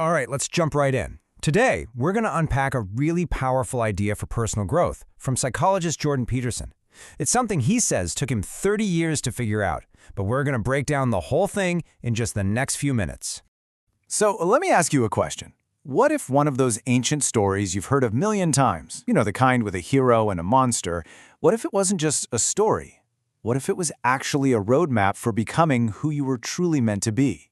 All right, let's jump right in. Today, we're going to unpack a really powerful idea for personal growth from psychologist Jordan Peterson. It's something he says took him 30 years to figure out, but we're going to break down the whole thing in just the next few minutes. So let me ask you a question. What if one of those ancient stories you've heard a million times, the kind with a hero and a monster, what if it wasn't just a story? What if it was actually a roadmap for becoming who you were truly meant to be?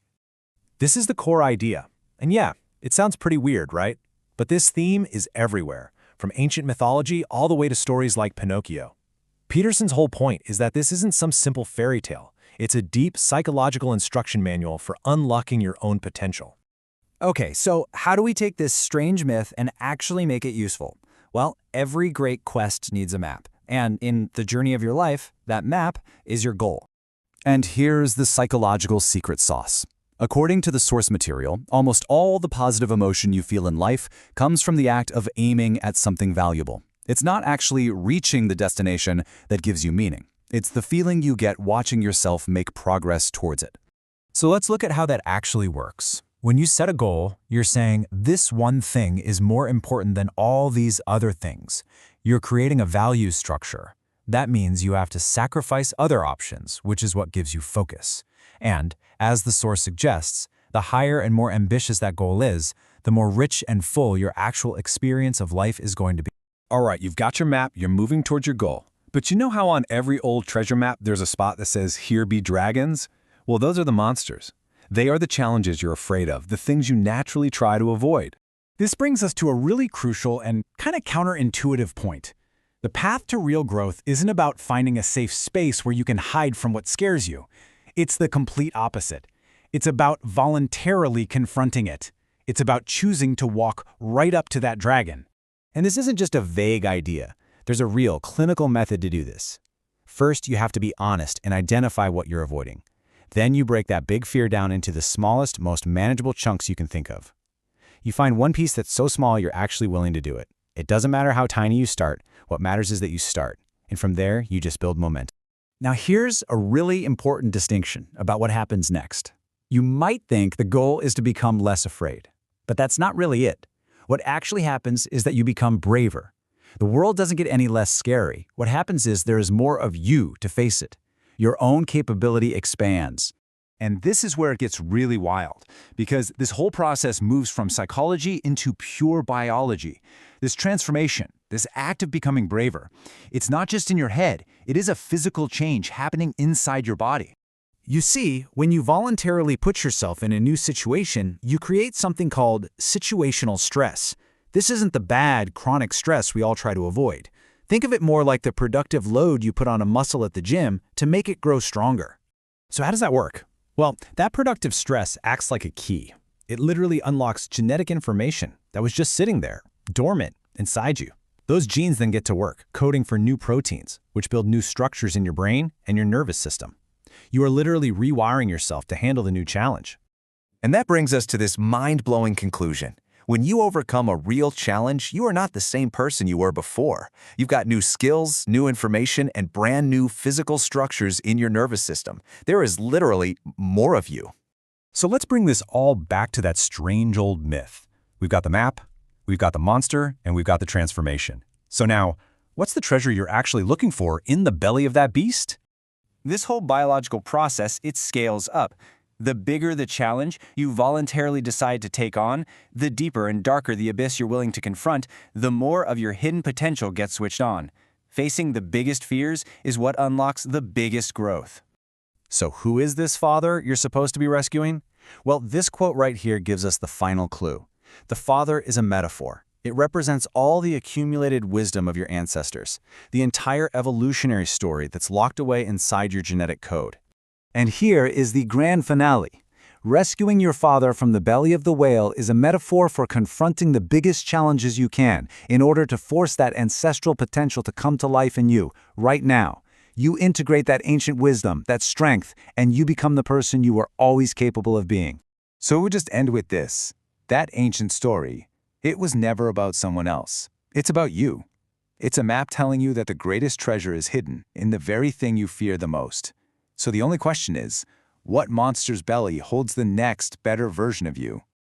This is the core idea. And yeah, it sounds pretty weird, right? But this theme is everywhere, from ancient mythology all the way to stories like Pinocchio. Peterson's whole point is that this isn't some simple fairy tale. It's a deep psychological instruction manual for unlocking your own potential. Okay, so how do we take this strange myth and actually make it useful? Well, every great quest needs a map. And in the journey of your life, that map is your goal. And here's the psychological secret sauce. According to the source material, almost all the positive emotion you feel in life comes from the act of aiming at something valuable. It's not actually reaching the destination that gives you meaning. It's the feeling you get watching yourself make progress towards it. So let's look at how that actually works. When you set a goal, you're saying this one thing is more important than all these other things. You're creating a value structure. That means you have to sacrifice other options, which is what gives you focus. And, as the source suggests, the higher and more ambitious that goal is, the more rich and full your actual experience of life is going to be. All right, you've got your map, you're moving towards your goal. But you know how on every old treasure map there's a spot that says, "Here be dragons"? Well, those are the monsters. They are the challenges you're afraid of, the things you naturally try to avoid. This brings us to a really crucial and kind of counterintuitive point. The path to real growth isn't about finding a safe space where you can hide from what scares you. It's the complete opposite. It's about voluntarily confronting it. It's about choosing to walk right up to that dragon. And this isn't just a vague idea. There's a real clinical method to do this. First, you have to be honest and identify what you're avoiding. Then you break that big fear down into the smallest, most manageable chunks you can think of. You find one piece that's so small you're actually willing to do it. It doesn't matter how tiny you start. What matters is that you start. And from there, you just build momentum. Now here's a really important distinction about what happens next. You might think the goal is to become less afraid, but that's not really it. What actually happens is that you become braver. The world doesn't get any less scary. What happens is there is more of you to face it. Your own capability expands. And this is where it gets really wild, because this whole process moves from psychology into pure biology. This transformation, this act of becoming braver, it's not just in your head, it is a physical change happening inside your body. You see, when you voluntarily put yourself in a new situation, you create something called situational stress. This isn't the bad, chronic stress we all try to avoid. Think of it more like the productive load you put on a muscle at the gym to make it grow stronger. So how does that work? Well, that productive stress acts like a key. It literally unlocks genetic information that was just sitting there, dormant, inside you. Those genes then get to work, coding for new proteins, which build new structures in your brain and your nervous system. You are literally rewiring yourself to handle the new challenge. And that brings us to this mind-blowing conclusion. When you overcome a real challenge, you are not the same person you were before. You've got new skills, new information, and brand new physical structures in your nervous system. There is literally more of you. So let's bring this all back to that strange old myth. We've got the map, we've got the monster, and we've got the transformation. So now, what's the treasure you're actually looking for in the belly of that beast? This whole biological process, it scales up. The bigger the challenge you voluntarily decide to take on, the deeper and darker the abyss you're willing to confront, the more of your hidden potential gets switched on. Facing the biggest fears is what unlocks the biggest growth. So who is this father you're supposed to be rescuing? Well, this quote right here gives us the final clue. The father is a metaphor. It represents all the accumulated wisdom of your ancestors, the entire evolutionary story that's locked away inside your genetic code. And here is the grand finale. Rescuing your father from the belly of the whale is a metaphor for confronting the biggest challenges you can in order to force that ancestral potential to come to life in you right now. You integrate that ancient wisdom, that strength, and you become the person you were always capable of being. So we'll just end with this. That ancient story, it was never about someone else. It's about you. It's a map telling you that the greatest treasure is hidden in the very thing you fear the most. So the only question is, what monster's belly holds the next better version of you?